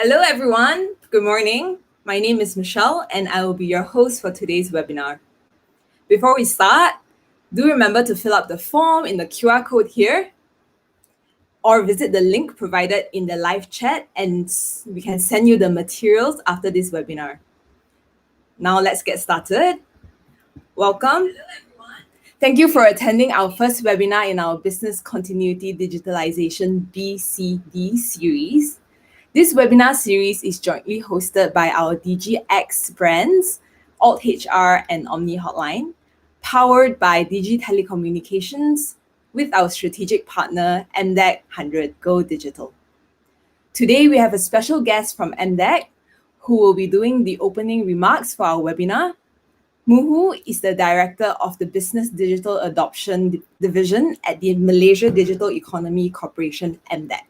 Hello, everyone. Good morning. My name is Michelle, and I will be your host for today's webinar. Before we start, do remember to fill out the form in the QR code here or visit the link provided in the live chat, and we can send you the materials after this webinar. Now, let's get started. Welcome. Thank you for attending our first webinar in our Business Continuity Digitalization BCD series. This webinar series is jointly hosted by our Digi brands, altHR and Omni Hotline, powered by Digi Telecommunications with our strategic partner MDEC 100 Go Digital. Today we have a special guest from MDEC who will be doing the opening remarks for our webinar. Muhu is the Director of the Business Digital Adoption Division at the Malaysia Digital Economy Corporation MDEC,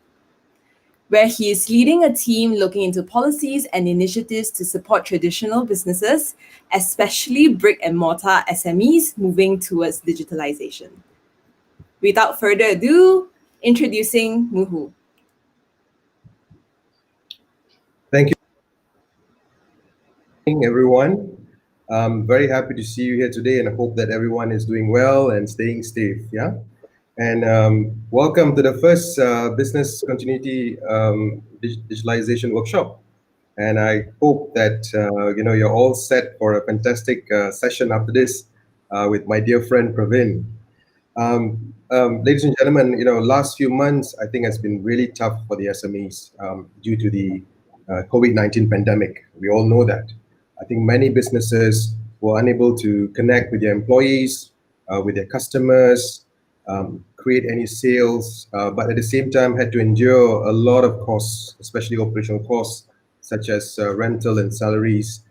where he is leading a team looking into policies and initiatives to support traditional businesses, especially brick and mortar SMEs moving towards digitalization. Without further ado, introducing Muhu. Thank you, everyone. I'm very happy to see you here today, and I hope that everyone is doing well and staying safe. Yeah, and welcome to the first Business Continuity Digitalization Workshop. And I hope that you're all set for a fantastic session after this with my dear friend Pravin. Ladies and gentlemen, last few months I think has been really tough for the SMEs due to the COVID-19 pandemic. We all know that. I think many businesses were unable to connect with their employees, with their customers, create any sales, but at the same time had to endure a lot of costs, especially operational costs, such as rental and salaries,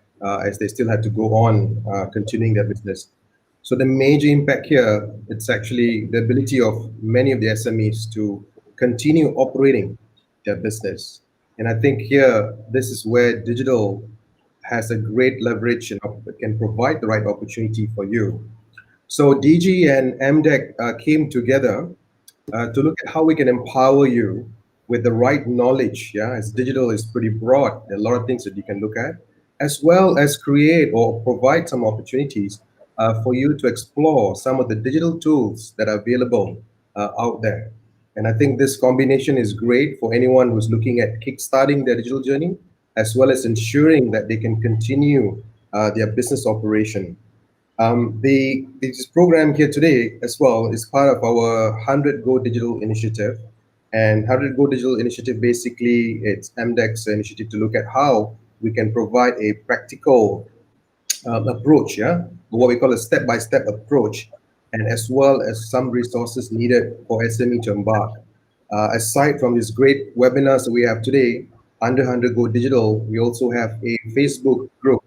as they still had to go on continuing their business. So the major impact here, it's actually the ability of many of the SMEs to continue operating their business. And I think here, this is where digital has a great leverage and can provide the right opportunity for you. So Digi and MDEC came together to look at how we can empower you with the right knowledge, as digital is pretty broad. There are a lot of things that you can look at, as well as create or provide some opportunities for you to explore some of the digital tools that are available out there. And I think this combination is great for anyone who's looking at kickstarting their digital journey, as well as ensuring that they can continue their business operation. This program here today as well is part of our 100 Go Digital initiative. And 100 Go Digital initiative, basically, it's MDEC's initiative to look at how we can provide a practical approach, what we call a step-by-step approach, and as well as some resources needed for SME to embark. Aside from these great webinars that we have today, under 100 Go Digital, we also have a Facebook group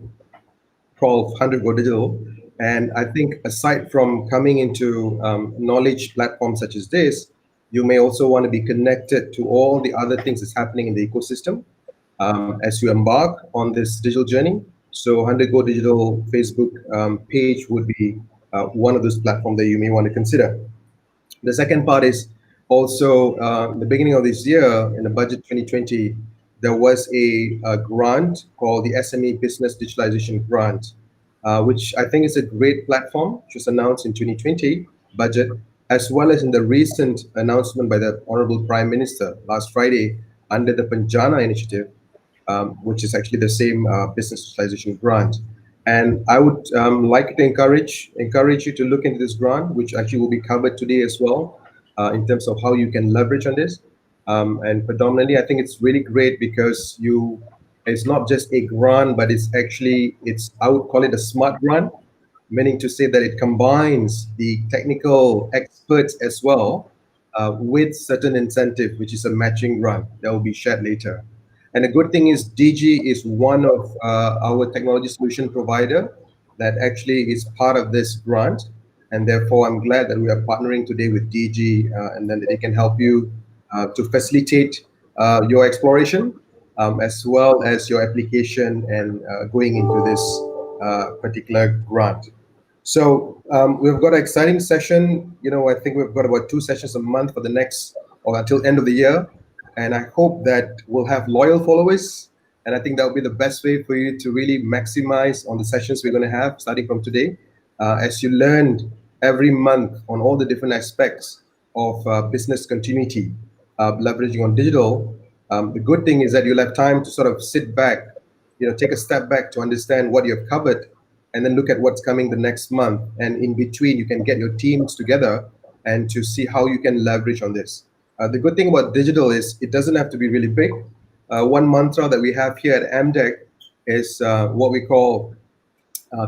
called 100 Go Digital. And I think aside from coming into knowledge platforms such as this, you may also want to be connected to all the other things that's happening in the ecosystem as you embark on this digital journey. So 100 Go Digital Facebook page would be one of those platforms that you may want to consider. The second part is also the beginning of this year in the budget 2020, there was a grant called the SME Business Digitalization Grant, which I think is a great platform, which was announced in 2020 budget, as well as in the recent announcement by the Honorable Prime Minister last Friday under the Penjana initiative, which is actually the same business digitalization grant. And I would like to encourage you to look into this grant, which actually will be covered today as well, in terms of how you can leverage on this. And predominantly, I think it's really great because it's not just a grant, but I would call it a smart grant, meaning to say that it combines the technical experts as well with certain incentive, which is a matching grant that will be shared later. And the good thing is Digi is one of our technology solution provider that actually is part of this grant. And therefore, I'm glad that we are partnering today with Digi and then they can help you to facilitate your exploration as well as your application and going into this particular grant. So we've got an exciting session. I think we've got about 2 sessions a month for the next or until end of the year. and I hope that we'll have loyal followers. And I think that will be the best way for you to really maximize on the sessions we're going to have starting from today. As you learned every month on all the different aspects of business continuity, leveraging on digital, the good thing is that you'll have time to sort of sit back, take a step back to understand what you've covered, and then look at what's coming the next month. And in between, you can get your teams together and to see how you can leverage on this. The good thing about digital is it doesn't have to be really big. One mantra that we have here at MDEC is what we call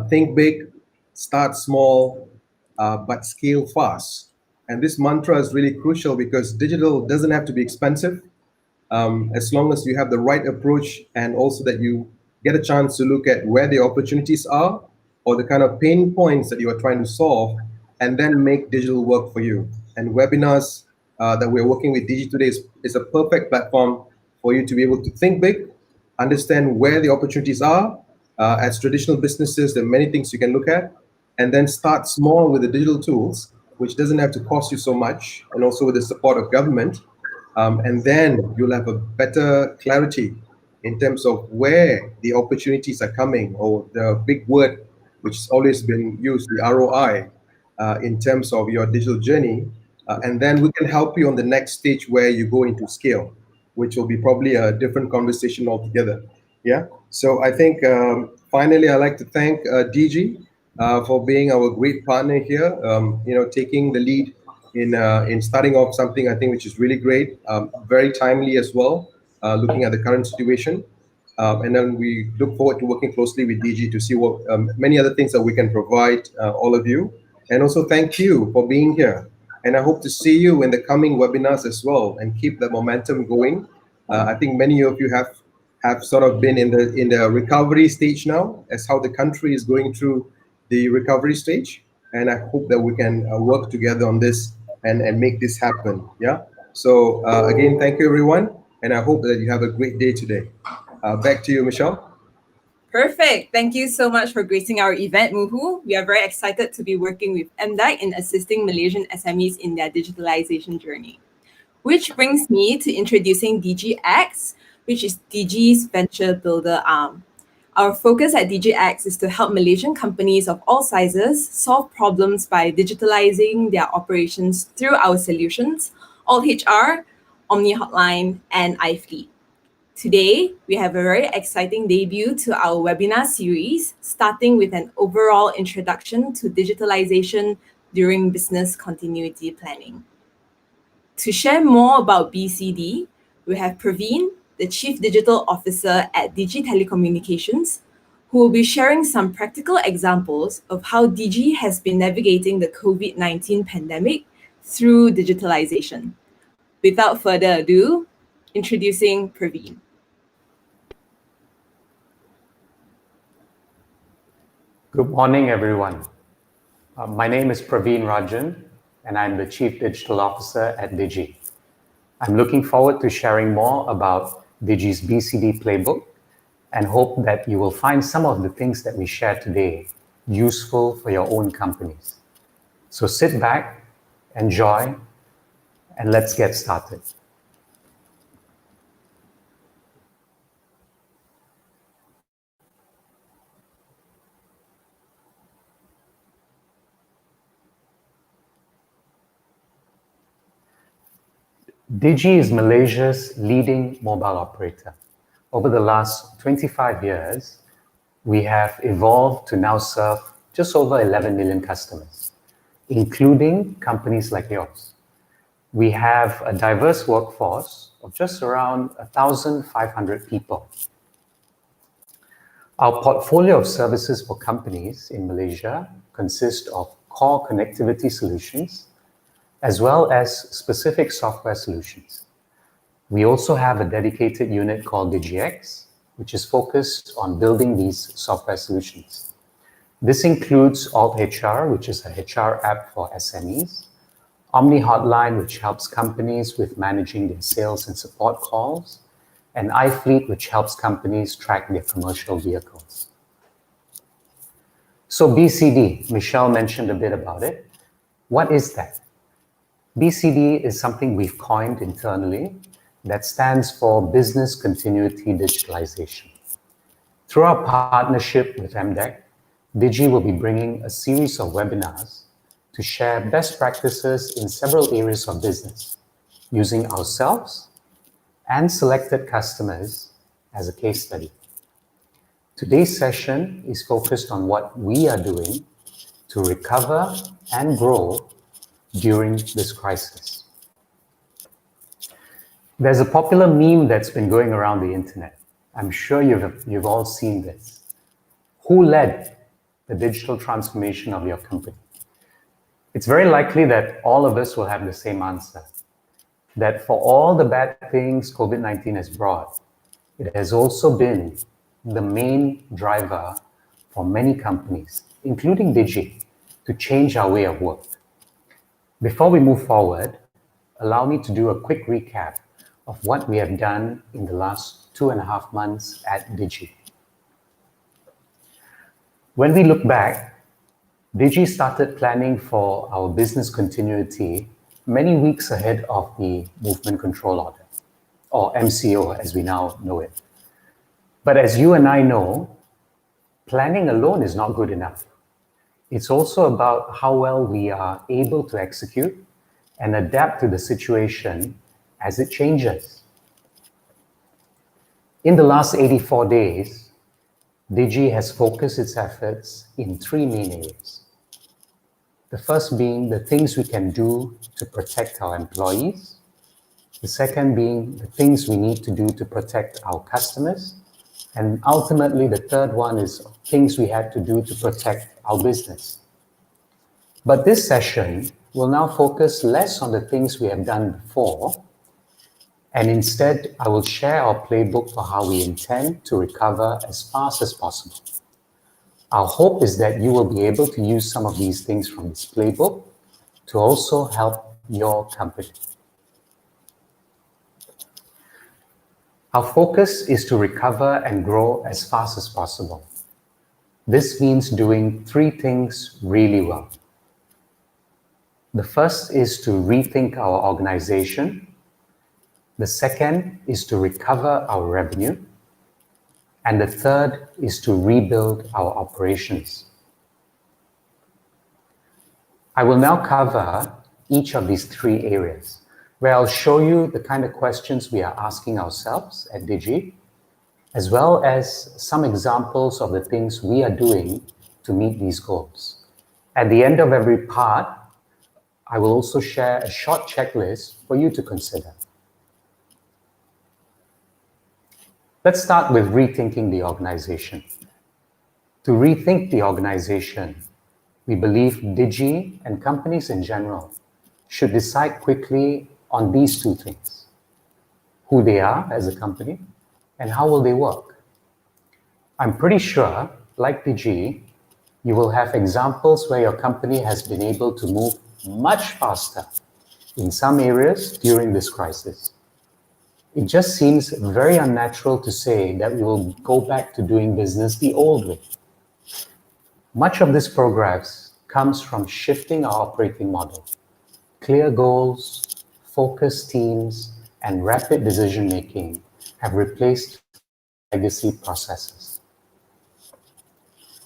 think big, start small, but scale fast. And this mantra is really crucial because digital doesn't have to be expensive, as long as you have the right approach and also that you get a chance to look at where the opportunities are or the kind of pain points that you are trying to solve, and then make digital work for you. And webinars that we're working with Digi today is a perfect platform for you to be able to think big, understand where the opportunities are. As traditional businesses, there are many things you can look at, and then start small with the digital tools, which doesn't have to cost you so much, and also with the support of government. And then you'll have a better clarity in terms of where the opportunities are coming, or the big word which has always been used, the ROI, in terms of your digital journey. And then we can help you on the next stage where you go into scale, which will be probably a different conversation altogether. Yeah. So I think finally I'd like to thank Digi for being our great partner here. Taking the lead in starting off something I think which is really great, very timely as well, looking at the current situation. And then we look forward to working closely with DG to see what many other things that we can provide all of you. And also thank you for being here. And I hope to see you in the coming webinars as well and keep the momentum going. I think many of you have sort of been in the recovery stage now, as how the country is going through the recovery stage. And I hope that we can work together on this and make this happen. Yeah. So again, thank you everyone, and I hope that you have a great day today. Back to you, Michelle. Perfect. Thank you so much for gracing our event, Muhu. We are very excited to be working with MDEC in assisting Malaysian SMEs in their digitalization journey. Which brings me to introducing DGX, which is Digi's venture builder arm. Our focus at DGX is to help Malaysian companies of all sizes solve problems by digitalizing their operations through our solutions, altHR, Omni Hotline, and iFleet. Today, we have a very exciting debut to our webinar series, starting with an overall introduction to digitalization during business continuity planning. To share more about BCD, we have Praveen, the Chief Digital Officer at Digi Telecommunications, who will be sharing some practical examples of how Digi has been navigating the COVID-19 pandemic through digitalization. Without further ado, introducing Praveen. Good morning, everyone. My name is Praveen Rajan, and I'm the Chief Digital Officer at Digi. I'm looking forward to sharing more about Digi's BCD Playbook and hope that you will find some of the things that we share today useful for your own companies. So sit back, enjoy, and let's get started. Digi is Malaysia's leading mobile operator. Over the last 25 years, we have evolved to now serve just over 11 million customers, including companies like yours. We have a diverse workforce of just around 1,500 people. Our portfolio of services for companies in Malaysia consists of core connectivity solutions, as well as specific software solutions. We also have a dedicated unit called DGX, which is focused on building these software solutions. This includes altHR, which is a HR app for SMEs, Omni Hotline, which helps companies with managing their sales and support calls, and iFleet, which helps companies track their commercial vehicles. So BCD, Michelle mentioned a bit about it. What is that? BCD is something we've coined internally that stands for Business Continuity Digitalization. Through our partnership with MDEC, Digi will be bringing a series of webinars to share best practices in several areas of business, using ourselves and selected customers as a case study. Today's session is focused on what we are doing to recover and grow during this crisis. There's a popular meme that's been going around the internet. I'm sure you've all seen this. Who led the digital transformation of your company? It's very likely that all of us will have the same answer, that for all the bad things COVID-19 has brought, it has also been the main driver for many companies, including Digi, to change our way of work. Before we move forward, allow me to do a quick recap of what we have done in the last 2.5 months at Digi. When we look back, Digi started planning for our business continuity many weeks ahead of the Movement Control Order, or MCO as we now know it. But as you and I know, planning alone is not good enough. It's also about how well we are able to execute and adapt to the situation as it changes. In the last 84 days, Digi has focused its efforts in 3 main areas. The first being the things we can do to protect our employees. The second being the things we need to do to protect our customers. And ultimately, the third one is things we had to do to protect our business. But this session will now focus less on the things we have done before, and instead, I will share our playbook for how we intend to recover as fast as possible. Our hope is that you will be able to use some of these things from this playbook to also help your company. Our focus is to recover and grow as fast as possible. This means doing 3 things really well. The first is to rethink our organization. The second is to recover our revenue. And the third is to rebuild our operations. I will now cover each of these 3 areas, where I'll show you the kind of questions we are asking ourselves at Digi, as well as some examples of the things we are doing to meet these goals. At the end of every part, I will also share a short checklist for you to consider. Let's start with rethinking the organization. To rethink the organization, we believe Digi and companies in general should decide quickly on these 2 things: who they are as a company and how will they work. I'm pretty sure, like Digi, you will have examples where your company has been able to move much faster in some areas during this crisis. It just seems very unnatural to say that we will go back to doing business the old way. Much of this progress comes from shifting our operating model. Clear goals, focused teams, and rapid decision-making have replaced legacy processes.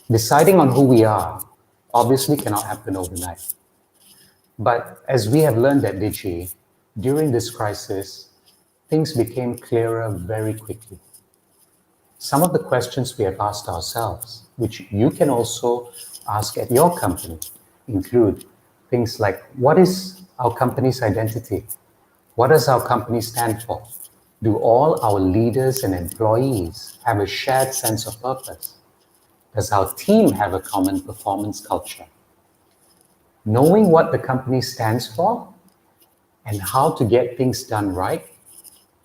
Deciding on who we are obviously cannot happen overnight. But as we have learned at Digi, during this crisis, things became clearer very quickly. Some of the questions we have asked ourselves, which you can also ask at your company, include things like, what is our company's identity? What does our company stand for? Do all our leaders and employees have a shared sense of purpose? Does our team have a common performance culture? Knowing what the company stands for and how to get things done right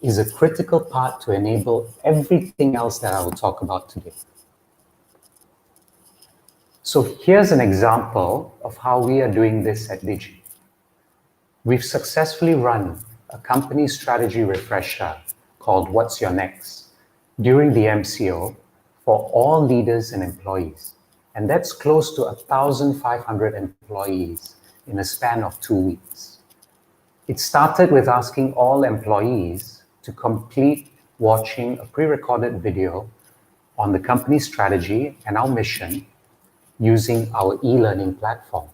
is a critical part to enable everything else that I will talk about today. So here's an example of how we are doing this at Digi. We've successfully run a company strategy refresher called What's Your Next during the MCO for all leaders and employees. And that's close to 1,500 employees in a span of 2 weeks. It started with asking all employees to complete watching a pre-recorded video on the company's strategy and our mission using our e-learning platform.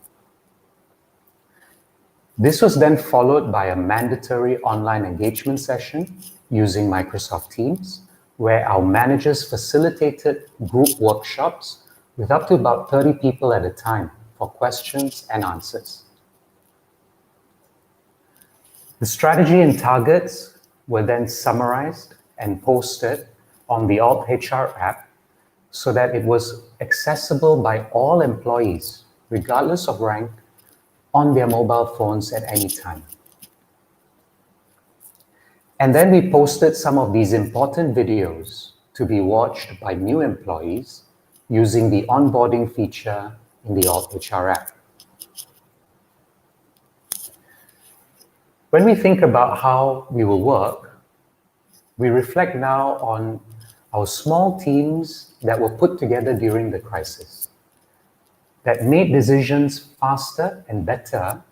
This was then followed by a mandatory online engagement session using Microsoft Teams, where our managers facilitated group workshops with up to about 30 people at a time for questions and answers. The strategy and targets were then summarized and posted on the altHR app so that it was accessible by all employees, regardless of rank, on their mobile phones at any time. And then we posted some of these important videos to be watched by new employees using the onboarding feature in the altHR app. When we think about how we will work, we reflect now on our small teams that were put together during the crisis, that made decisions faster and better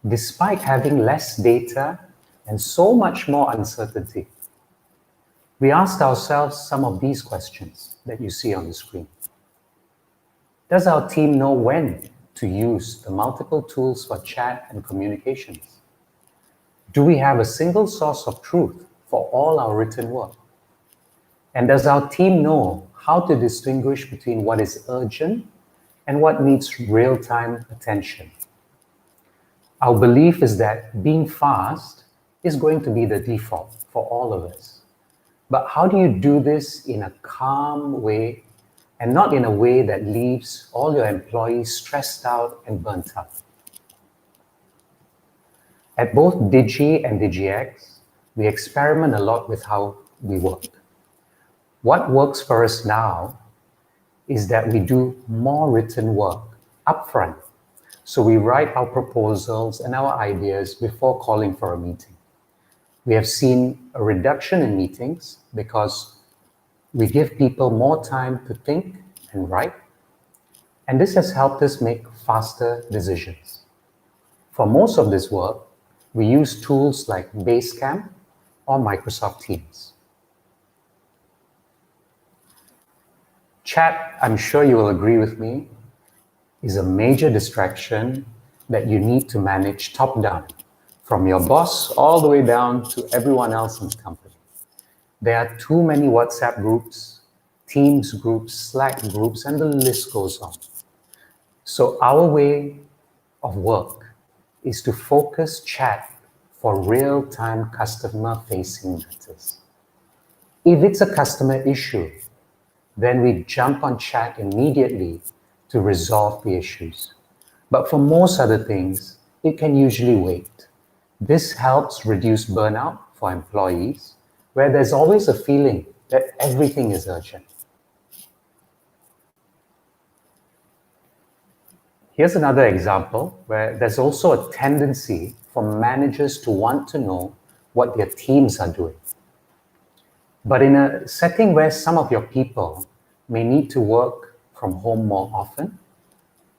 despite having less data and so much more uncertainty. We asked ourselves some of these questions that you see on the screen. Does our team know when to use the multiple tools for chat and communications? Do we have a single source of truth for all our written work? And does our team know how to distinguish between what is urgent and what needs real-time attention? Our belief is that being fast is going to be the default for all of us. But how do you do this in a calm way and not in a way that leaves all your employees stressed out and burnt out? At both Digi and DigiX, we experiment a lot with how we work. What works for us now is that we do more written work upfront. So we write our proposals and our ideas before calling for a meeting. We have seen a reduction in meetings because we give people more time to think and write, and this has helped us make faster decisions. For most of this work, we use tools like Basecamp or Microsoft Teams. Chat, I'm sure you will agree with me, is a major distraction that you need to manage top-down, from your boss all the way down to everyone else in the company. There are too many WhatsApp groups, Teams groups, Slack groups, and the list goes on. So our way of work is to focus chat for real-time customer-facing matters. If it's a customer issue, then we jump on chat immediately to resolve the issues. But for most other things, it can usually wait. This helps reduce burnout for employees, where there's always a feeling that everything is urgent. Here's another example where there's also a tendency for managers to want to know what their teams are doing. But in a setting where some of your people may need to work from home more often,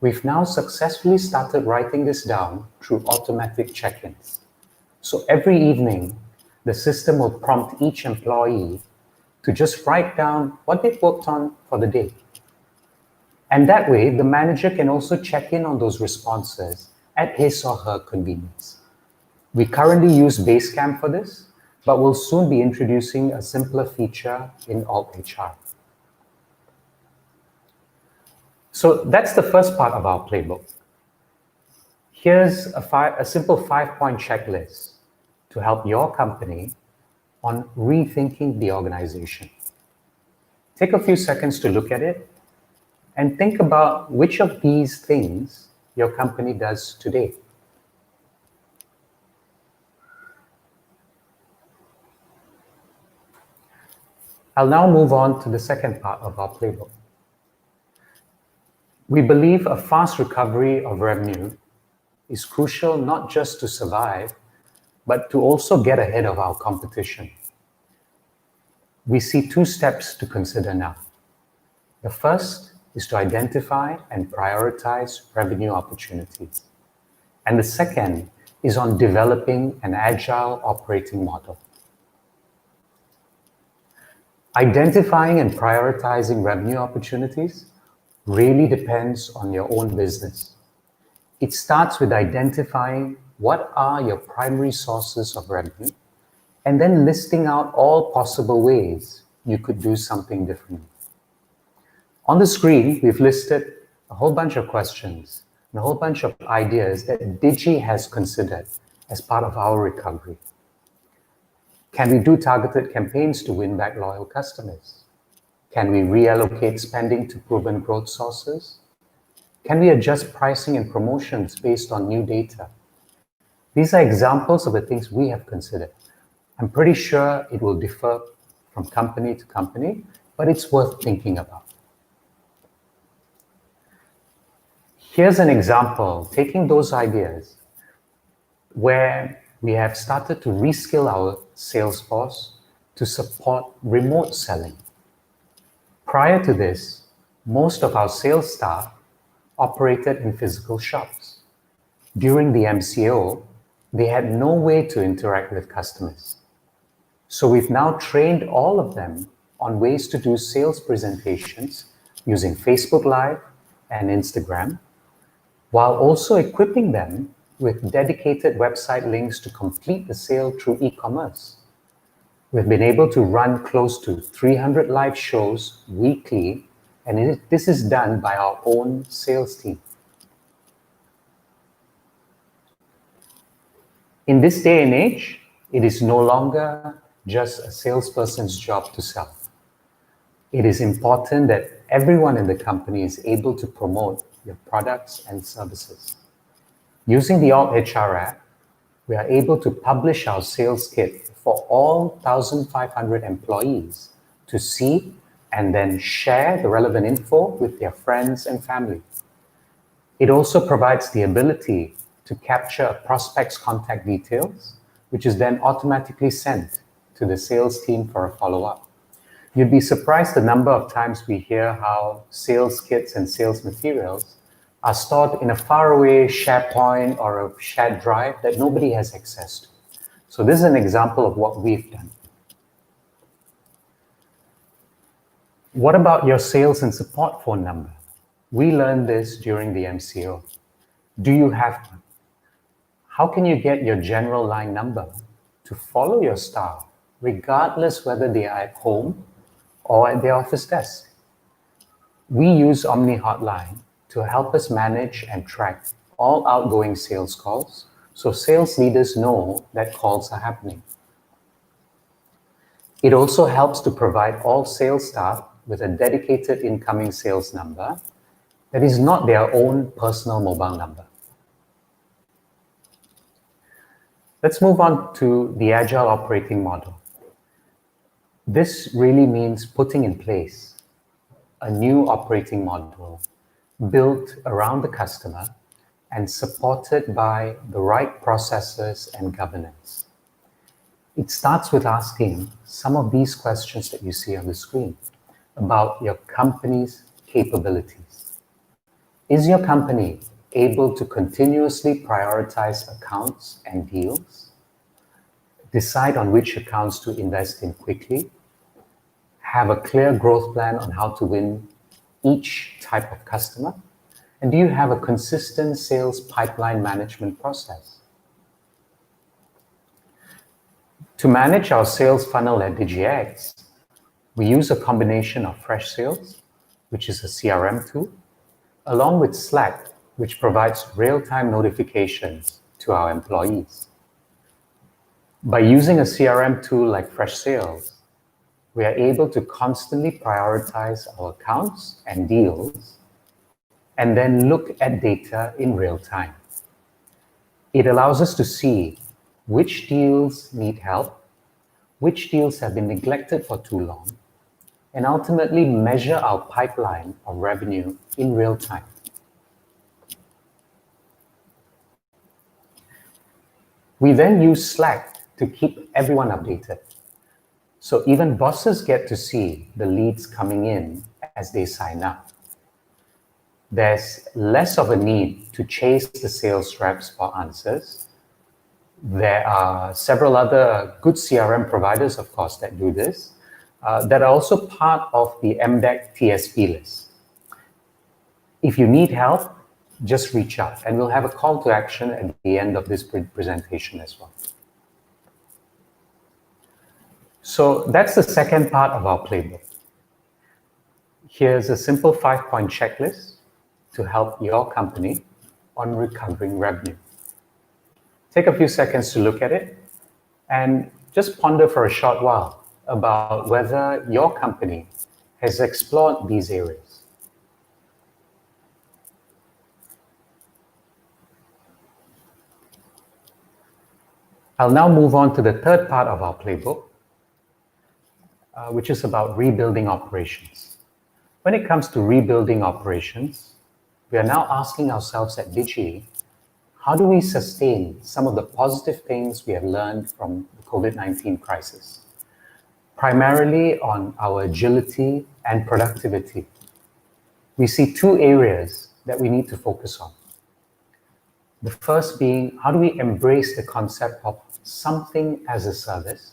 we've now successfully started writing this down through automatic check-ins. So every evening, the system will prompt each employee to just write down what they've worked on for the day. And that way, the manager can also check in on those responses at his or her convenience. We currently use Basecamp for this, but we'll soon be introducing a simpler feature in altHR. So that's the first part of our playbook. Here's a simple 5-point checklist to help your company on rethinking the organization. Take a few seconds to look at it and think about which of these things your company does today. I'll now move on to the second part of our playbook. We believe a fast recovery of revenue is crucial not just to survive, but to also get ahead of our competition. We see 2 steps to consider now. The first is to identify and prioritize revenue opportunities. And the second is on developing an agile operating model. Identifying and prioritizing revenue opportunities really depends on your own business. It starts with identifying what are your primary sources of revenue and then listing out all possible ways you could do something differently. On the screen, we've listed a whole bunch of questions and a whole bunch of ideas that Digi has considered as part of our recovery. Can we do targeted campaigns to win back loyal customers? Can we reallocate spending to proven growth sources? Can we adjust pricing and promotions based on new data? These are examples of the things we have considered. I'm pretty sure it will differ from company to company, but it's worth thinking about. Here's an example, taking those ideas where we have started to reskill our sales force to support remote selling. Prior to this, most of our sales staff operated in physical shops. During the MCO, they had no way to interact with customers. So we've now trained all of them on ways to do sales presentations using Facebook Live and Instagram, while also equipping them with dedicated website links to complete the sale through e-commerce. We've been able to run close to 300 live shows weekly, and this is done by our own sales team. In this day and age, it is no longer just a salesperson's job to sell. It is important that everyone in the company is able to promote your products and services. Using the altHR app, we are able to publish our sales kit for all 1,500 employees to see and then share the relevant info with their friends and family. It also provides the ability to capture a prospect's contact details, which is then automatically sent to the sales team for a follow-up. You'd be surprised the number of times we hear how sales kits and sales materials are stored in a faraway SharePoint or a shared drive that nobody has access to. So this is an example of what we've done. What about your sales and support phone number? We learned this during the MCO. Do you have one? How can you get your general line number to follow your staff, regardless whether they are at home or at their office desk? We use Omni Hotline to help us manage and track all outgoing sales calls, so sales leaders know that calls are happening. It also helps to provide all sales staff with a dedicated incoming sales number that is not their own personal mobile number. Let's move on to the Agile operating model. This really means putting in place a new operating model built around the customer and supported by the right processes and governance. It starts with asking some of these questions that you see on the screen about your company's capabilities. Is your company able to continuously prioritize accounts and deals, decide on which accounts to invest in quickly, have a clear growth plan on how to win each type of customer, and do you have a consistent sales pipeline management process? To manage our sales funnel at DigiX, we use a combination of Fresh Sales, which is a CRM tool, along with Slack, which provides real-time notifications to our employees. By using a CRM tool like Fresh Sales, we are able to constantly prioritize our accounts and deals and then look at data in real time. It allows us to see which deals need help, which deals have been neglected for too long, and ultimately measure our pipeline of revenue in real time. We then use Slack to keep everyone updated. So even bosses get to see the leads coming in as they sign up. There's less of a need to chase the sales reps for answers. There are several other good CRM providers, of course, that do this. that are also part of the MDEC TSP list. If you need help, just reach out, and we'll have a call to action at the end of this presentation as well. So that's the second part of our playbook. Here's a simple 5-point checklist to help your company on recovering revenue. Take a few seconds to look at it and just ponder for a short while about whether your company has explored these areas. I'll now move on to the third part of our playbook, which is about rebuilding operations. When it comes to rebuilding operations, we are now asking ourselves at Digi, how do we sustain some of the positive things we have learned from the COVID-19 crisis? Primarily on our agility and productivity. We see two areas that we need to focus on. The first being, how do we embrace the concept of something as a service?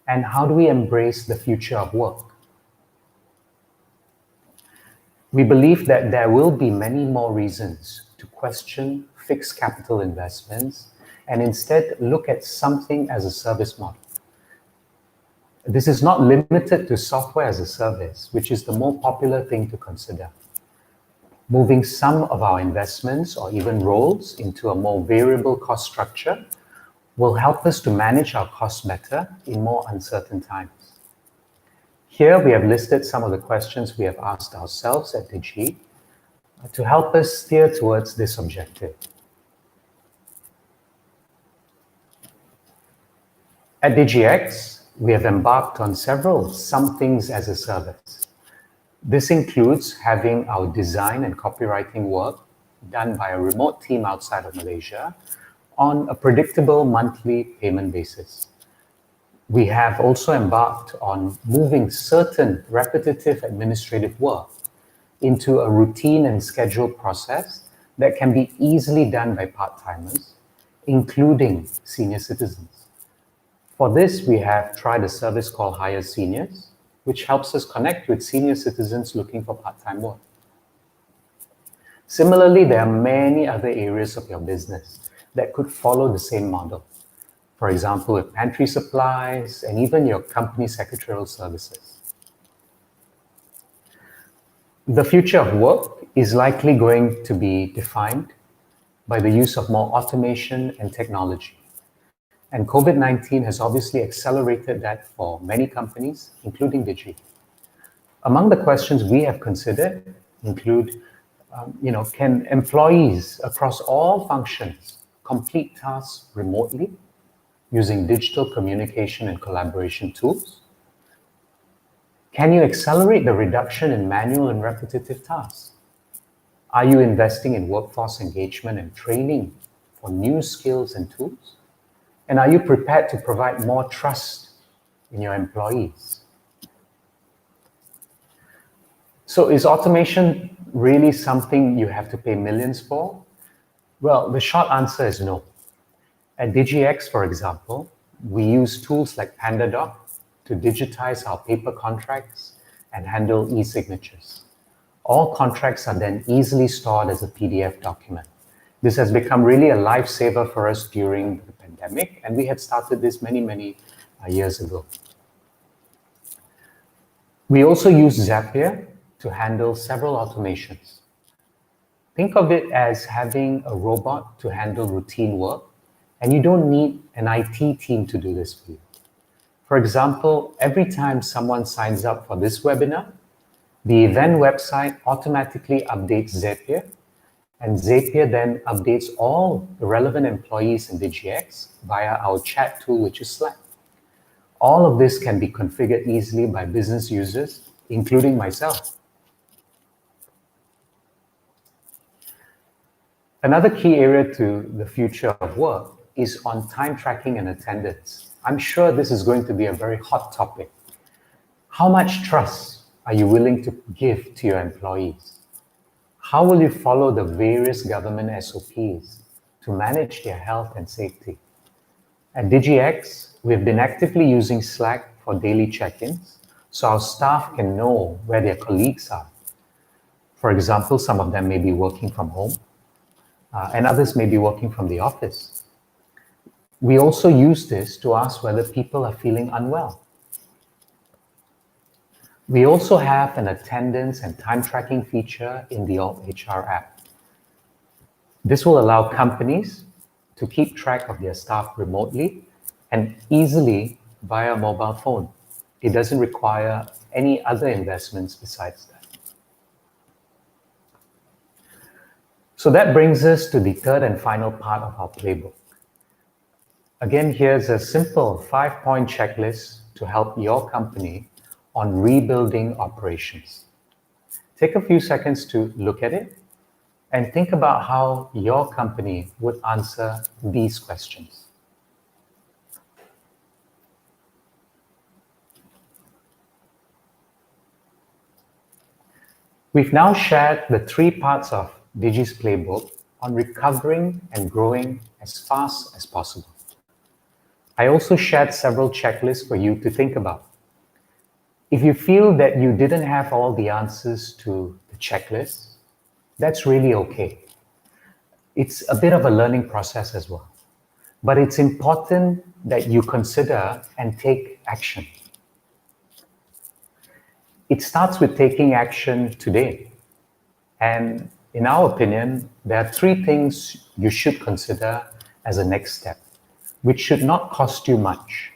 And how do we embrace the future of work? We believe that there will be many more reasons to question fixed capital investments and instead look at something as a service model. This is not limited to software as a service, which is the more popular thing to consider. Moving some of our investments or even roles into a more variable cost structure will help us to manage our costs better in more uncertain times. Here we have listed some of the questions we have asked ourselves at Digi to help us steer towards this objective. At DigiX, we have embarked on several somethings as a service. This includes having our design and copywriting work done by a remote team outside of Malaysia on a predictable monthly payment basis. We have also embarked on moving certain repetitive administrative work into a routine and scheduled process that can be easily done by part-timers, including senior citizens. For this, we have tried a service called Hire Seniors, which helps us connect with senior citizens looking for part-time work. Similarly, there are many other areas of your business that could follow the same model. For example, with pantry supplies and even your company secretarial services. The future of work is likely going to be defined by the use of more automation and technology. And COVID-19 has obviously accelerated that for many companies, including Digi. Among the questions we have considered include, can employees across all functions complete tasks remotely using digital communication and collaboration tools? Can you accelerate the reduction in manual and repetitive tasks? Are you investing in workforce engagement and training for new skills and tools? And are you prepared to provide more trust in your employees? So is automation really something you have to pay millions for? Well, the short answer is no. At DigiX, for example, we use tools like PandaDoc to digitize our paper contracts and handle e-signatures. All contracts are then easily stored as a PDF document. This has become really a lifesaver for us during the pandemic, and we had started this many years ago. We also use Zapier to handle several automations. Think of it as having a robot to handle routine work, and you don't need an IT team to do this for you. For example, every time someone signs up for this webinar, the event website automatically updates Zapier, and Zapier then updates all the relevant employees in DigiX via our chat tool, which is Slack. All of this can be configured easily by business users, including myself. Another key area to the future of work is on time tracking and attendance. I'm sure this is going to be a very hot topic. How much trust are you willing to give to your employees? How will you follow the various government SOPs to manage their health and safety? At DigiX, we've been actively using Slack for daily check-ins so our staff can know where their colleagues are. For example, some of them may be working from home and others may be working from the office. We also use this to ask whether people are feeling unwell. We also have an attendance and time tracking feature in the altHR app. This will allow companies to keep track of their staff remotely and easily via mobile phone. It doesn't require any other investments besides that. So that brings us to the third and final part of our playbook. Again, here's a simple 5-point checklist to help your company on rebuilding operations. Take a few seconds to look at it and think about how your company would answer these questions. We've now shared the 3 parts of Digi's playbook on recovering and growing as fast as possible. I also shared several checklists for you to think about. If you feel that you didn't have all the answers to the checklist, that's really okay. It's a bit of a learning process as well. But it's important that you consider and take action. It starts with taking action today. And in our opinion, there are 3 things you should consider as a next step, which should not cost you much.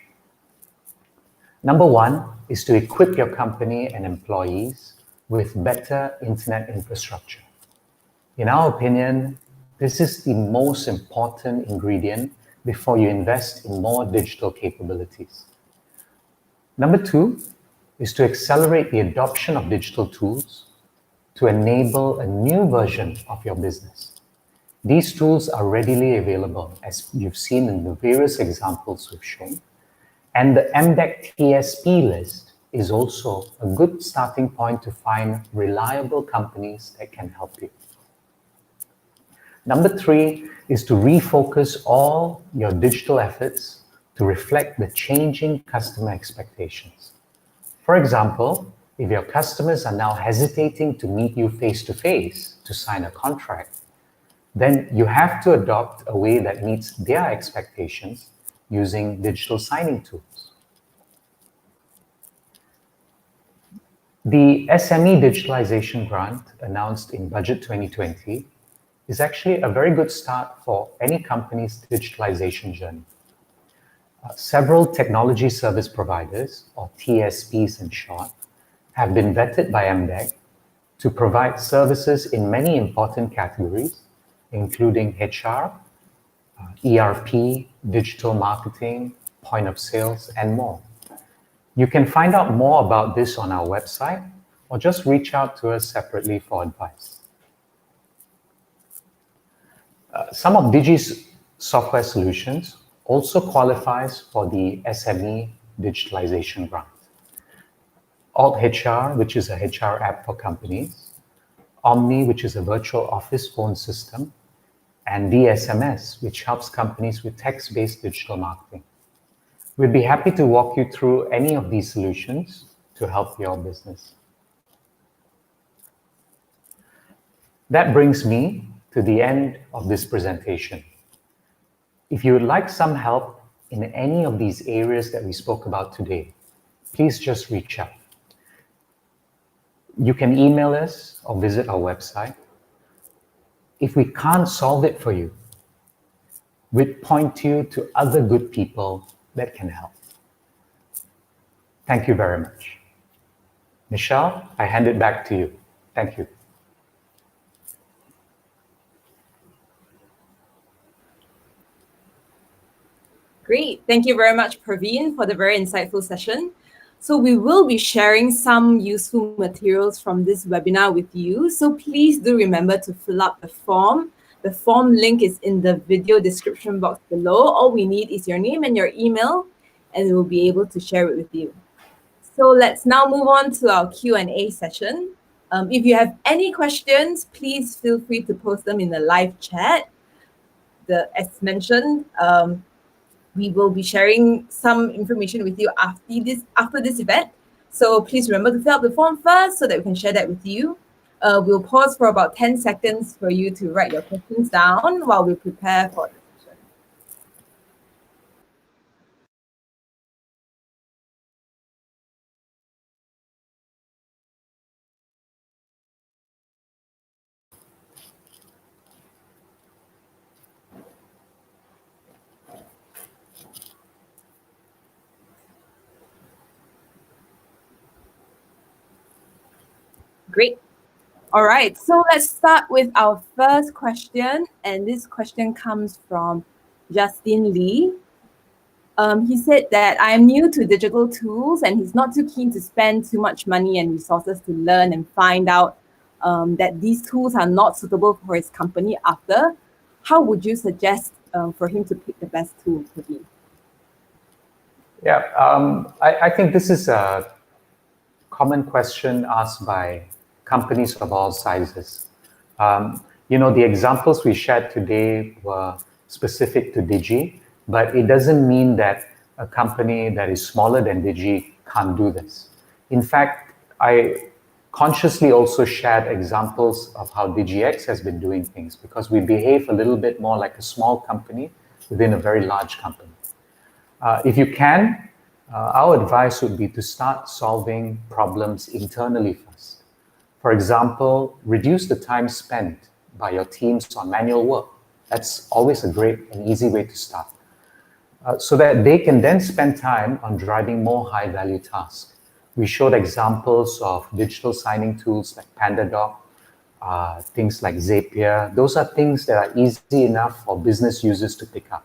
Number 1 is to equip your company and employees with better internet infrastructure. In our opinion, this is the most important ingredient before you invest in more digital capabilities. Number 2 is to accelerate the adoption of digital tools to enable a new version of your business. These tools are readily available, as you've seen in the various examples we've shown. And the MDEC TSP list is also a good starting point to find reliable companies that can help you. Number 3 is to refocus all your digital efforts to reflect the changing customer expectations. For example, if your customers are now hesitating to meet you face-to-face to sign a contract, then you have to adopt a way that meets their expectations using digital signing tools. The SME Digitalisation Grant announced in Budget 2020 is actually a very good start for any company's digitalization journey. Several technology service providers, or TSPs in short, have been vetted by MDEC to provide services in many important categories, including HR, ERP, digital marketing, point of sales, and more. You can find out more about this on our website or just reach out to us separately for advice. Some of Digi's software solutions also qualifies for the SME Digitalisation Grant. altHR, which is a HR app for companies, Omni, which is a virtual office phone system, and DSMS, which helps companies with text-based digital marketing. We'd be happy to walk you through any of these solutions to help your business. That brings me to the end of this presentation. If you would like some help in any of these areas that we spoke about today, please just reach out. You can email us or visit our website. If we can't solve it for you, we'd point you to other good people that can help. Thank you very much. Michelle, I hand it back to you. Thank you. Great. Thank you very much, Praveen, for the very insightful session. So we will be sharing some useful materials from this webinar with you. So please do remember to fill up the form. The form link is in the video description box below. All we need is your name and your email, and we'll be able to share it with you. So let's now move on to our Q&A session. If you have any questions, please feel free to post them in the live chat. As mentioned, We will be sharing some information with you after this event. So please remember to fill out the form first so that we can share that with you. We'll pause for about 10 seconds for you to write your questions down while we prepare for the session. Great. All right, so let's start with our first question. And this question comes from Justin Lee. He said that I'm new to digital tools and he's not too keen to spend too much money and resources to learn and find out that these tools are not suitable for his company after. How would you suggest for him to pick the best tool for him? Yeah, I think this is a common question asked by companies of all sizes. The examples we shared today were specific to Digi, but it doesn't mean that a company that is smaller than Digi can't do this. In fact, I consciously also shared examples of how DigiX has been doing things because we behave a little bit more like a small company within a very large company. If you can, our advice would be to start solving problems internally first. For example, reduce the time spent by your teams on manual work. That's always a great and easy way to start. So that they can then spend time on driving more high-value tasks. We showed examples of digital signing tools like PandaDoc, things like Zapier. Those are things that are easy enough for business users to pick up.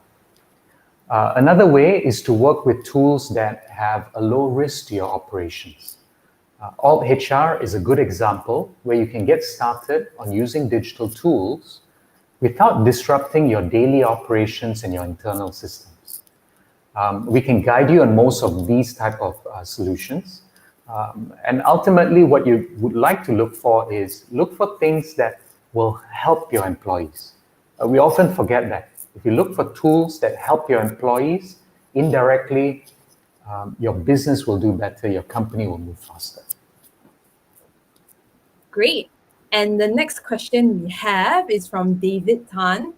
Another way is to work with tools that have a low risk to your operations. altHR is a good example where you can get started on using digital tools without disrupting your daily operations and your internal systems. We can guide you on most of these type of solutions. And ultimately, what you would like to look for is look for things that will help your employees. We often forget that. If you look for tools that help your employees indirectly, your business will do better, your company will move faster. Great. And the next question we have is from David Tan.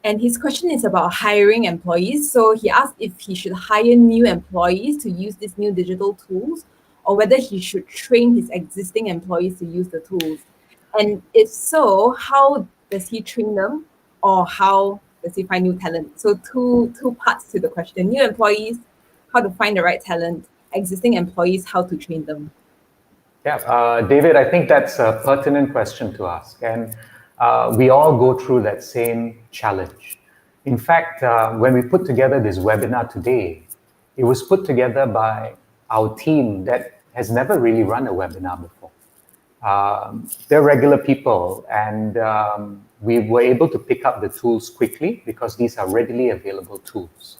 And his question is about hiring employees. So he asked if he should hire new employees to use these new digital tools or whether he should train his existing employees to use the tools. And if so, how does he train them or how does he find new talent? So two parts to the question. New employees, how to find the right talent. Existing employees, how to train them. Yeah, David, I think that's a pertinent question to ask. And we all go through that same challenge. In fact, when we put together this webinar today, it was put together by our team that has never really run a webinar before. They're regular people, and we were able to pick up the tools quickly because these are readily available tools.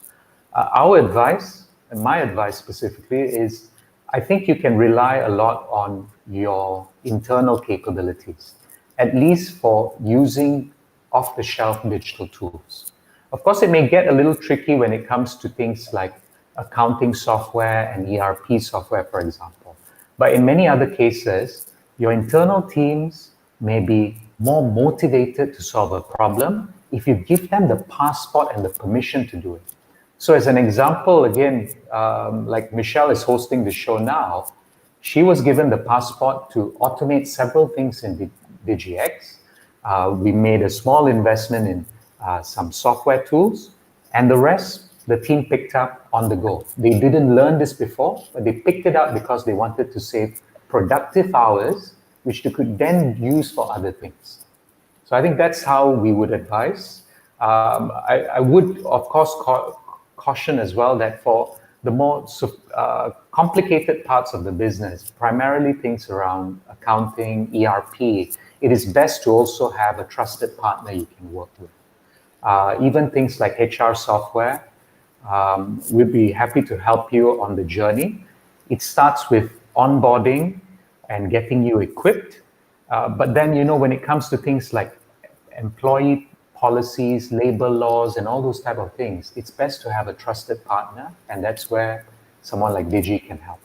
Our advice, and my advice specifically, is I think you can rely a lot on your internal capabilities, at least for using off-the-shelf digital tools. Of course, it may get a little tricky when it comes to things like accounting software and ERP software, for example. But in many other cases, your internal teams may be more motivated to solve a problem if you give them the passport and the permission to do it. So as an example, again, like Michelle is hosting the show now, she was given the passport to automate several things in DigiX. We made a small investment in some software tools, and the rest, the team picked up on the go. They didn't learn this before, but they picked it up because they wanted to save productive hours, which they could then use for other things. So I think that's how we would advise. I would, of course, caution as well that for the more complicated parts of the business, primarily things around accounting, ERP, it is best to also have a trusted partner you can work with. Even things like HR software, we'd be happy to help you on the journey. It starts with onboarding and getting you equipped. But then, when it comes to things like employee policies, labor laws, and all those type of things, it's best to have a trusted partner, and that's where someone like Digi can help.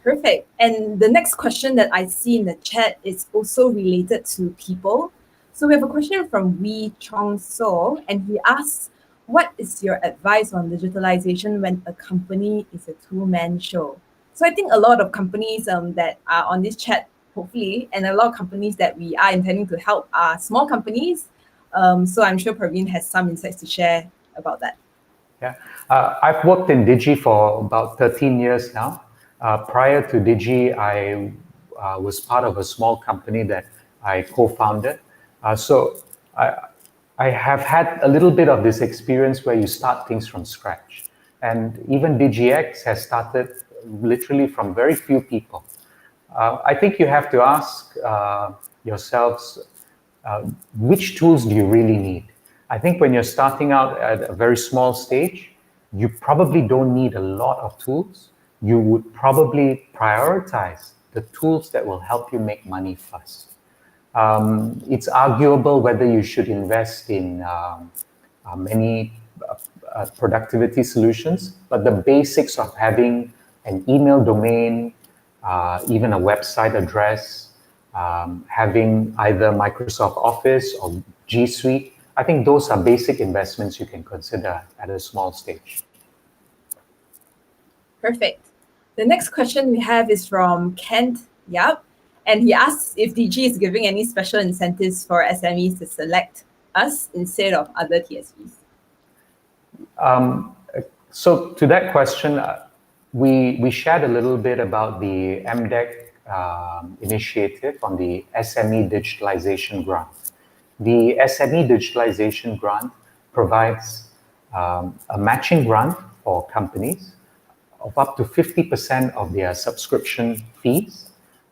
Perfect. And the next question that I see in the chat is also related to people. So we have a question from Wee Chong So, and he asks, what is your advice on digitalization when a company is a two-man show? So I think a lot of companies that are on this chat, hopefully, and a lot of companies that we are intending to help are small companies. So I'm sure Praveen has some insights to share about that. Yeah, I've worked in Digi for about 13 years now. Prior to Digi, I was part of a small company that I co-founded. So I have had a little bit of this experience where you start things from scratch. And even DGX has started literally from very few people. I think you have to ask yourselves, which tools do you really need? I think when you're starting out at a very small stage, you probably don't need a lot of tools. You would probably prioritize the tools that will help you make money first. It's arguable whether you should invest in many productivity solutions, but the basics of having an email domain, even a website address, having either Microsoft Office or G Suite, I think those are basic investments you can consider at a small stage. Perfect. The next question we have is from Kent Yap, and he asks if DG is giving any special incentives for SMEs to select us instead of other TSPs. So to that question, we shared a little bit about the MDEC initiative on the SME Digitalisation Grant. The SME Digitalisation Grant provides a matching grant for companies of up to 50% of their subscription fees,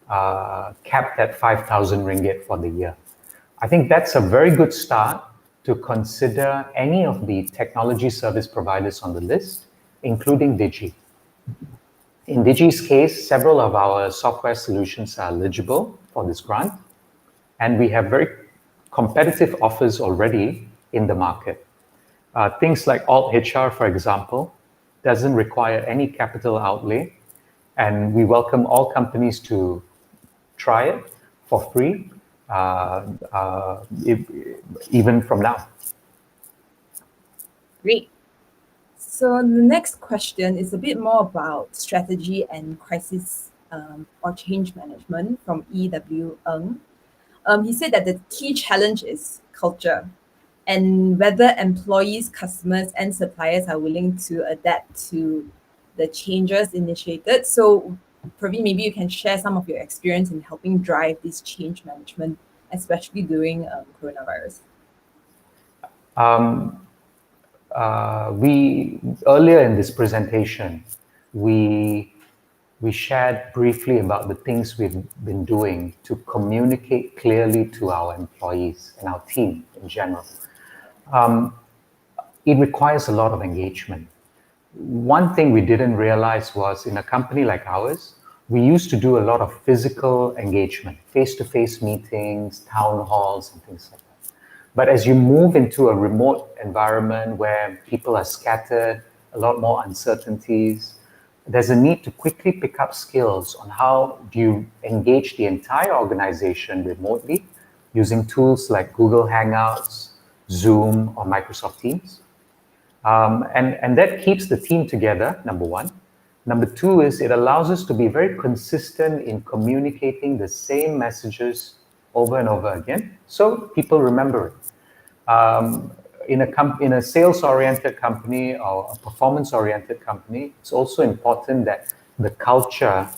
capped at 5,000 ringgit for the year. I think that's a very good start to consider any of the technology service providers on the list, including Digi. In Digi's case, several of our software solutions are eligible for this grant, and we have very competitive offers already in the market. Things like altHR, for example, doesn't require any capital outlay, and we welcome all companies to try it for free, even from now. Great. So the next question is a bit more about strategy and crisis or change management from E.W. Ng. He said that the key challenge is culture and whether employees, customers, and suppliers are willing to adapt to the changes initiated. So Praveen, maybe you can share some of your experience in helping drive this change management, especially during coronavirus. We earlier in this presentation, we shared briefly about the things we've been doing to communicate clearly to our employees and our team in general. It requires a lot of engagement. One thing we didn't realize was in a company like ours, we used to do a lot of physical engagement, face-to-face meetings, town halls, and things like that. But as you move into a remote environment where people are scattered, a lot more uncertainties, there's a need to quickly pick up skills on how do you engage the entire organization remotely using tools like Google Hangouts, Zoom, or Microsoft Teams. And that keeps the team together, number one. Number two is it allows us to be very consistent in communicating the same messages over and over again, so people remember it. In a sales-oriented company or a performance-oriented company, it's also important that the culture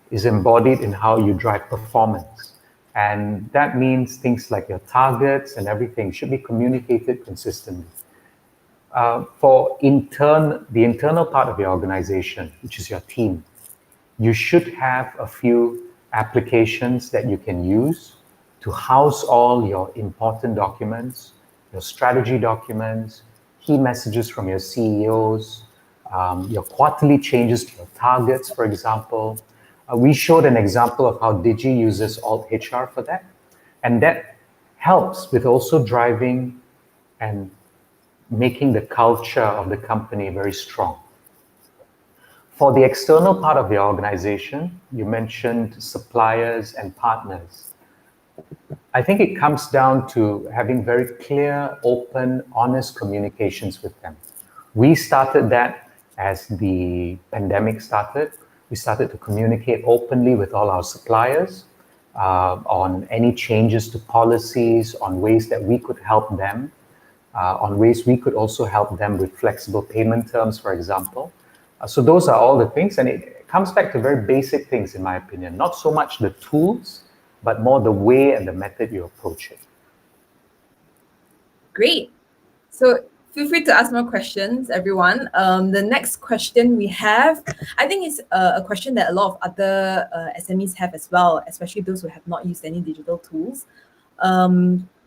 is embodied in how you drive performance. And that means things like your targets and everything should be communicated consistently. For the internal part of your organization, which is your team, you should have a few applications that you can use to house all your important documents, your strategy documents, key messages from your CEOs, your quarterly changes to your targets, for example. We showed an example of how Digi uses altHR for that. And that helps with also driving and making the culture of the company very strong. For the external part of the organization, you mentioned suppliers and partners. I think it comes down to having very clear, open, honest communications with them. We started that as the pandemic started. We started to communicate openly with all our suppliers on any changes to policies, on ways that we could help them, on ways we could also help them with flexible payment terms, for example. So those are all the things, and it comes back to very basic things, in my opinion. Not so much the tools, but more the way and the method you approach it. Great. So feel free to ask more questions, everyone. The next question we have, I think it's a question that a lot of other SMEs have as well, especially those who have not used any digital tools.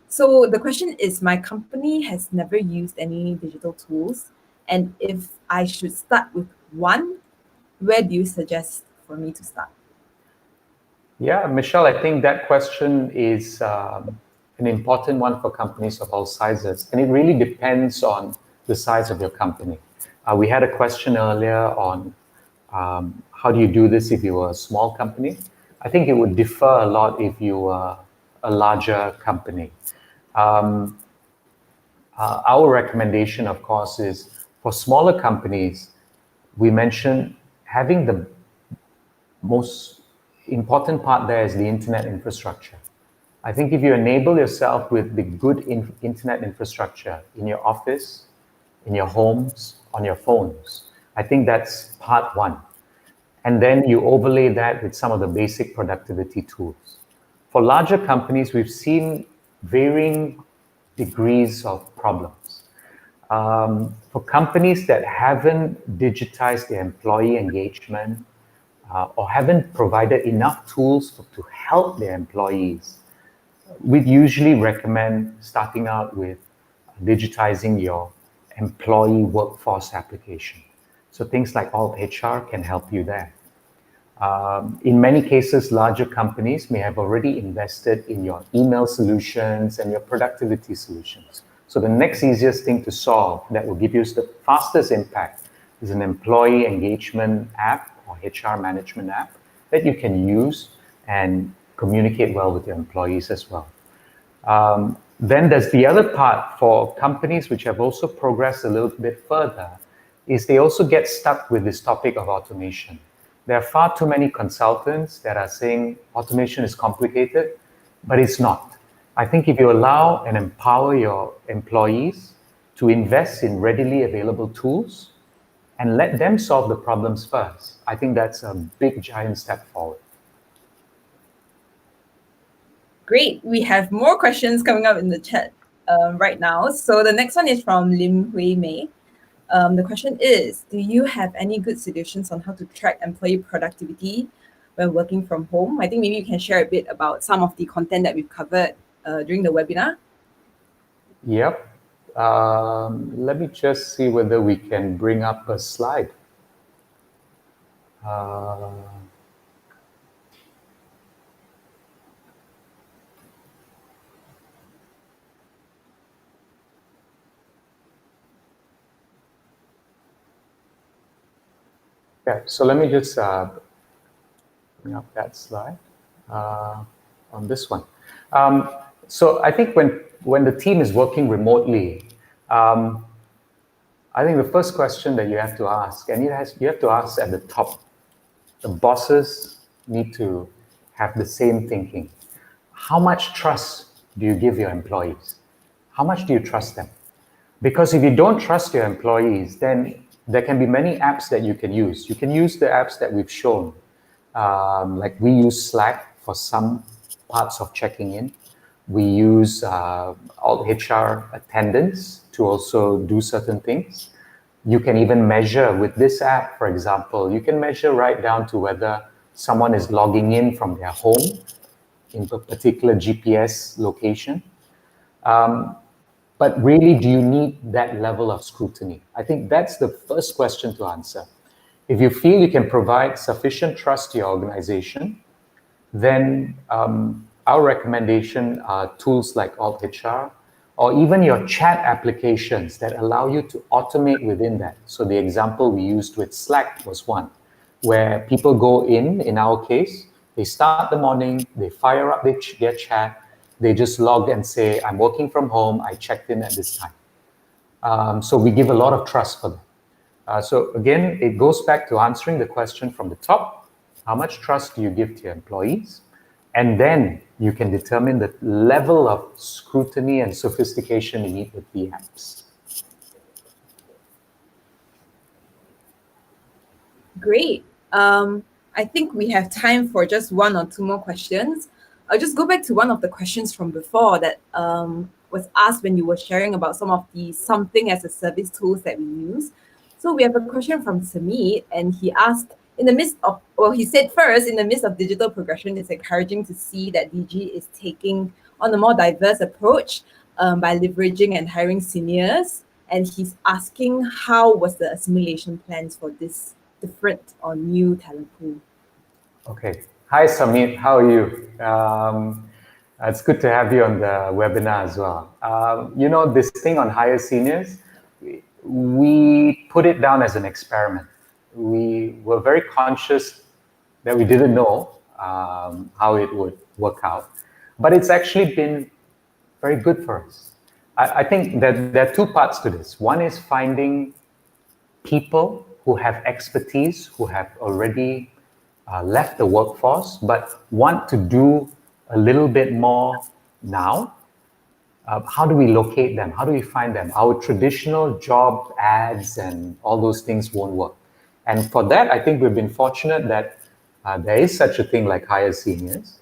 So the question is, my company has never used any digital tools, and if I should start with one, where do you suggest for me to start? Yeah, Michelle, I think that question is an important one for companies of all sizes, and it really depends on the size of your company. We had a question earlier on how do you do this if you were a small company? I think it would differ a lot if you were a larger company. Our recommendation, of course, is for smaller companies, we mentioned having the most important part there is the internet infrastructure. I think if you enable yourself with the good internet infrastructure in your office, in your homes, on your phones, I think that's part one. And then you overlay that with some of the basic productivity tools. For larger companies, we've seen varying degrees of problems. For companies that haven't digitized their employee engagement or haven't provided enough tools to help their employees, we'd usually recommend starting out with digitizing your employee workforce application. So things like altHR can help you there. In many cases, larger companies may have already invested in your email solutions and your productivity solutions. So the next easiest thing to solve that will give you the fastest impact is an employee engagement app or HR management app that you can use and communicate well with your employees as well. Then there's the other part for companies which have also progressed a little bit further, is they also get stuck with this topic of automation. There are far too many consultants that are saying automation is complicated, but it's not. I think if you allow and empower your employees to invest in readily available tools and let them solve the problems first, I think that's a big, giant step forward. Great. We have more questions coming up in the chat right now. So the next one is from Lim Hui Mei. The question is, do you have any good suggestions on how to track employee productivity when working from home? I think maybe you can share a bit about some of the content that we've covered during the webinar. Yep. Let me just see whether we can bring up a slide. Yeah, so let me just bring up that slide on this one. So I think when the team is working remotely, I think the first question that you have to ask, and you have to ask at the top, the bosses need to have the same thinking. How much trust do you give your employees? How much do you trust them? Because if you don't trust your employees, then there can be many apps that you can use. You can use the apps that we've shown. Like we use Slack for some parts of checking in. We use altHR attendance to also do certain things. You can even measure with this app, for example, you can measure right down to whether someone is logging in from their home in a particular GPS location. But really, do you need that level of scrutiny? I think that's the first question to answer. If you feel you can provide sufficient trust to your organization, then our recommendation are tools like altHR, or even your chat applications that allow you to automate within that. So the example we used with Slack was one, where people go in our case, they start the morning, they fire up their chat, they just log and say, I'm working from home, I checked in at this time. So we give a lot of trust for them. So again, it goes back to answering the question from the top, how much trust do you give to your employees? And then you can determine the level of scrutiny and sophistication you need with the apps. Great. I think we have time for just one or two more questions. I'll just go back to one of the questions from before that was asked when you were sharing about some of the something as a service tools that we use. So we have a question from Samit, and he asked, in the midst of, well, he said first, in the midst of digital progression, it's encouraging to see that Digi is taking on a more diverse approach by leveraging and hiring seniors. And he's asking, how was the assimilation plans for this different or new talent pool? Okay. Hi, Samit. How are you? It's good to have you on the webinar as well. You know, this thing on hire seniors, we put it down as an experiment. We were very conscious that we didn't know how it would work out, but it's actually been very good for us. I think that there are two parts to this. One is finding people who have expertise, who have already left the workforce, but want to do a little bit more now. How do we locate them? How do we find them? Our traditional job ads and all those things won't work. And for that, I think we've been fortunate that there is such a thing like Hire Seniors,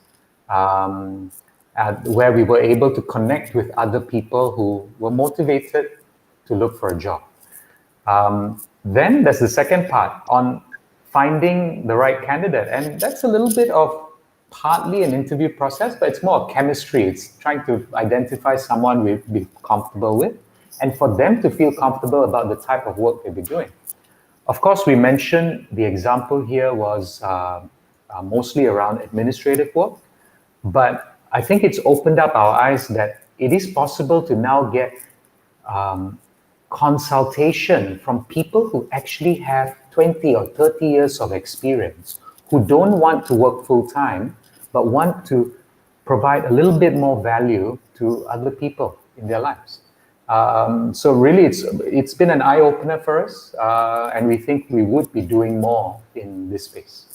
where we were able to connect with other people who were motivated to look for a job. Then there's the second part on finding the right candidate. And that's a little bit of partly an interview process, but it's more chemistry. It's trying to identify someone we'd be comfortable with and for them to feel comfortable about the type of work they'll be doing. Of course, we mentioned the example here was mostly around administrative work, but I think it's opened up our eyes that it is possible to now get consultation from people who actually have 20 or 30 years of experience, who don't want to work full-time, but want to provide a little bit more value to other people in their lives. So really, it's been an eye-opener for us, and we think we would be doing more in this space.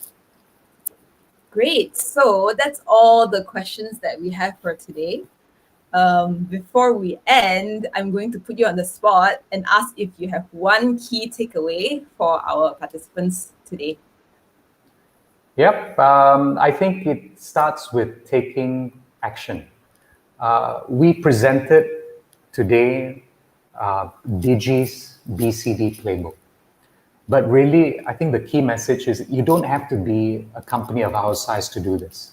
Great. So that's all the questions that we have for today. Before we end, I'm going to put you on the spot and ask if you have one key takeaway for our participants today. Yep, I think it starts with taking action. We presented today Digi's BCD Playbook. But really, I think the key message is you don't have to be a company of our size to do this.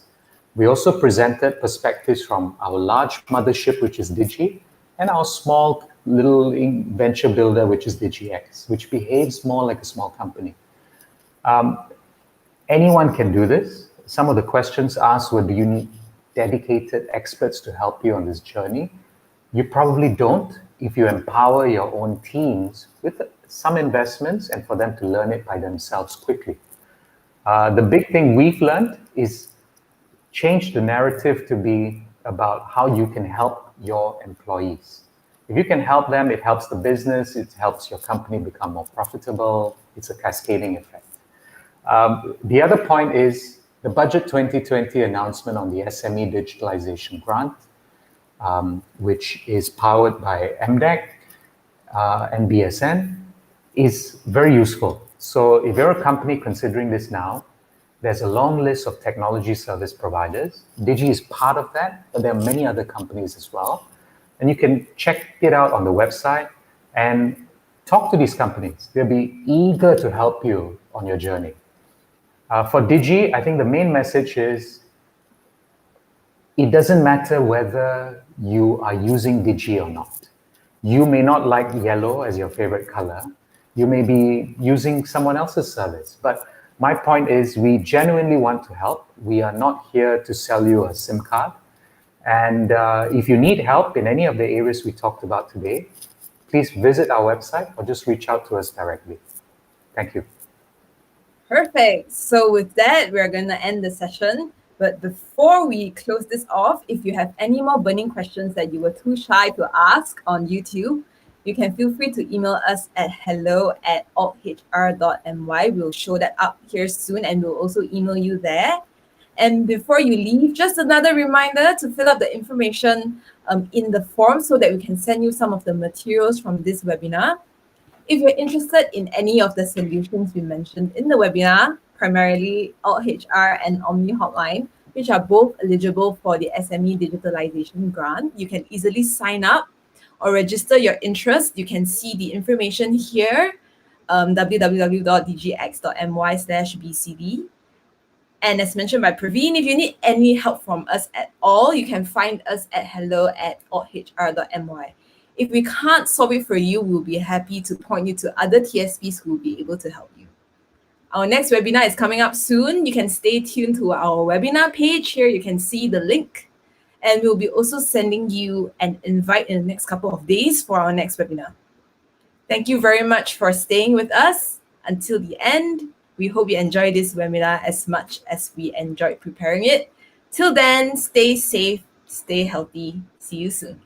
We also presented perspectives from our large mothership, which is Digi, and our small little venture builder, which is DigiX, which behaves more like a small company. Anyone can do this. Some of the questions asked were, do you need dedicated experts to help you on this journey? You probably don't if you empower your own teams with some investments and for them to learn it by themselves quickly. The big thing we've learned is change the narrative to be about how you can help your employees. If you can help them, it helps the business, it helps your company become more profitable. It's a cascading effect. The other point is the Budget 2020 announcement on the SME Digitalisation Grant, which is powered by MDEC and BSN, is very useful. So if you're a company considering this now, there's a long list of technology service providers. Digi is part of that, but there are many other companies as well. And you can check it out on the website and talk to these companies. They'll be eager to help you on your journey. For Digi, I think the main message is it doesn't matter whether you are using Digi or not. You may not like yellow as your favorite color. You may be using someone else's service. But my point is we genuinely want to help. We are not here to sell you a SIM card. And if you need help in any of the areas we talked about today, please visit our website or just reach out to us directly. Thank you. Perfect. So with that, we're going to end the session. But before we close this off, if you have any more burning questions that you were too shy to ask on YouTube, you can feel free to email us at hello@althr.my. We'll show that up here soon, and we'll also email you there. And before you leave, just another reminder to fill out the information in the form so that we can send you some of the materials from this webinar. If you're interested in any of the solutions we mentioned in the webinar, primarily altHR and Omni Hotline, which are both eligible for the SME Digitalisation Grant, you can easily sign up or register your interest. You can see the information here, www.dgx.my/bcd. And as mentioned by Praveen, if you need any help from us at all, you can find us at hello@althr.my. If we can't solve it for you, we'll be happy to point you to other TSPs who will be able to help you. Our next webinar is coming up soon. You can stay tuned to our webinar page. Here you can see the link. And we'll be also sending you an invite in the next couple of days for our next webinar. Thank you very much for staying with us until the end. We hope you enjoy this webinar as much as we enjoyed preparing it. Till then, stay safe, stay healthy. See you soon.